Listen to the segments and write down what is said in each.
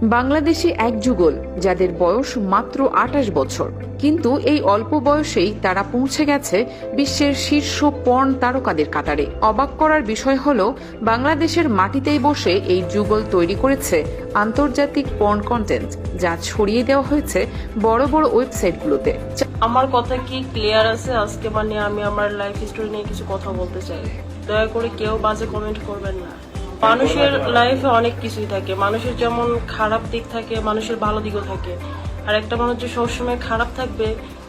বাংলাদেশে এক যুগল যাদের বয়স মাত্র ২৮ বছর, কিন্তু এই অল্প বয়সেই তারা পৌঁছে গেছে বিশ্বের শীর্ষ পর্ন তারকাদের কাতারে। অবাক করার বিষয় হলো, বাংলাদেশের মাটিতেই বসে এই যুগল তৈরি করেছে আন্তর্জাতিক পর্ন কন্টেন্ট, যা ছড়িয়ে দেওয়া হয়েছে বড় বড় ওয়েবসাইটগুলোতে। আমার কথা কি ক্লিয়ার আছে? আজকে আমি আমার লাইফ স্টোরি নিয়ে কিছু কথা বলতে চাই। দয়া করে কেউ বাজে কমেন্ট করবেন না। মানুষের লাইফে অনেক কিছুই থাকে, মানুষের যেমন খারাপ দিক থাকে, মানুষের ভালো দিকও থাকে। আর একটা মানুষ যে সবসময় খারাপ থাকবে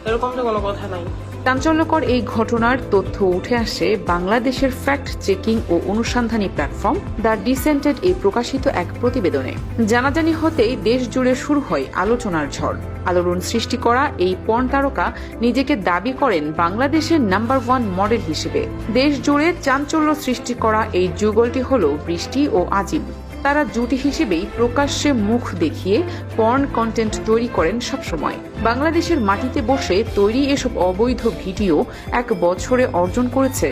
এরকম তো কোনো কথা নাই। চাঞ্চল্যকর এই ঘটনার তথ্য উঠে আসে বাংলাদেশের ফ্যাক্ট চেকিং ও অনুসন্ধানী প্ল্যাটফর্ম দ্য ডিসেন্টেড এ প্রকাশিত এক প্রতিবেদনে। জানাজানি হতেই দেশ জুড়ে শুরু হয় আলোচনার ঝড়। আলোড়ন সৃষ্টি করা এই পর্ন তারকা নিজেকে দাবি করেন বাংলাদেশের নাম্বার 1 মডেল হিসেবে। দেশ জুড়ে চাঞ্চল্য সৃষ্টি করা এই যুগলটি হল বৃষ্টি ও আজিম। তারা জুটি হিসেবেই প্রকাশ্যে মুখ দেখিয়ে পর্ন কন্টেন্ট তৈরি করেন সবসময়। বাংলাদেশের মাটিতে বসে তৈরি এসব অবৈধ ভিডিও এক বছরে অর্জন করেছে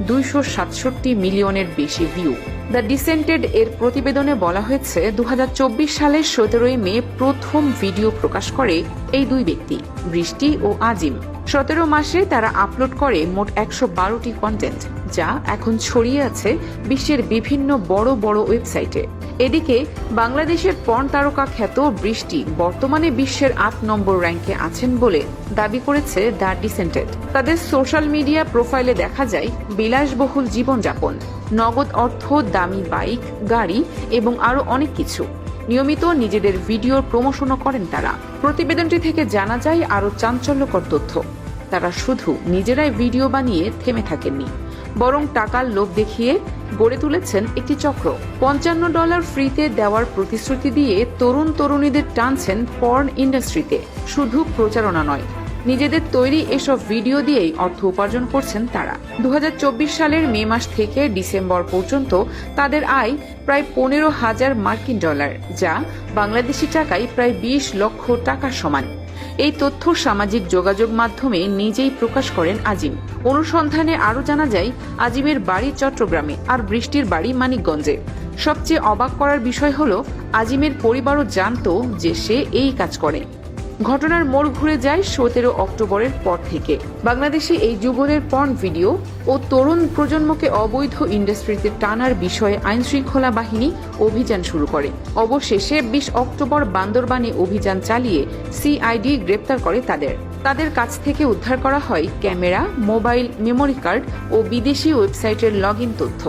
২৬৭ মিলিয়নের বেশি ভিউ। দ্য ডিসেন্টেড এর প্রতিবেদনে বলা হয়েছে, ২০২৪ সালের ১৭ মে প্রথম ভিডিও প্রকাশ করে এই দুই ব্যক্তি, বৃষ্টি ও আজিম। ১৭ মাসে তারা আপলোড করে মোট ১১২টি কন্টেন্ট, যা এখন ছড়িয়ে আছে বিশ্বের বিভিন্ন বড় বড় ওয়েবসাইটে। এদিকে বাংলাদেশের পর্ন তারকা খ্যাত বৃষ্টি বর্তমানে বিশ্বের ৮ নম্বর র্যাঙ্কে আছেন বলে দাবি করেছে দ্য ডিসেন্টেড। তাদের সোশ্যাল মিডিয়া প্রোফাইলে দেখা যায় বিলাসবহুল জীবনযাপন, নগদ অর্থ, দামি বাইক, গাড়ি এবং আরও অনেক কিছু। নিয়মিত নিজেদের ভিডিওর প্রমোশনও করেন তারা। প্রতিবেদনটি থেকে জানা যায় আরও চাঞ্চল্যকর তথ্য। তারা শুধু নিজেরাই ভিডিও বানিয়ে থেমে থাকেননি, বরং টাকার লোভ দেখিয়ে গড়ে তুলেছেন একটি চক্র। $৫৫ ফ্রিতে দেওয়ার প্রতিশ্রুতি দিয়ে তরুণ তরুণীদের টানছেন পর্ন ইন্ডাস্ট্রিতে। শুধু প্রচারণা নয়, নিজেদের তৈরি এসব ভিডিও দিয়েই অর্থ উপার্জন করছেন তারা। ২০২৪ সালের মে মাস থেকে ডিসেম্বর পর্যন্ত তাদের আয় প্রায় ১৫,০০০ মার্কিন ডলার, যা বাংলাদেশি টাকায় প্রায় ২০ লক্ষ টাকার সমান। এই তথ্য সামাজিক যোগাযোগ মাধ্যমে নিজেই প্রকাশ করেন আজিম। অনুসন্ধানে আরও জানা যায়, আজিমের বাড়ি চট্টগ্রামে আর বৃষ্টির বাড়ি মানিকগঞ্জে। সবচেয়ে অবাক করার বিষয় হলো, আজিমের পরিবারও জানতো যে সে এই কাজ করে। ঘটনার মোড় ঘুরে যায় ১৭ অক্টোবরের পর থেকে। বাংলাদেশে এই যুগলের পর্ন ভিডিও ও তরুণ প্রজন্মকে অবৈধ ইন্ডাস্ট্রিতে টানার বিষয়ে আইনশৃঙ্খলা বাহিনী অভিযান শুরু করে। অবশেষে ২০ অক্টোবর বান্দরবানে অভিযান চালিয়ে সিআইডি গ্রেপ্তার করে তাদের কাছ থেকে উদ্ধার করা হয় ক্যামেরা, মোবাইল, মেমোরি কার্ড ও বিদেশি ওয়েবসাইটের লগইন তথ্য।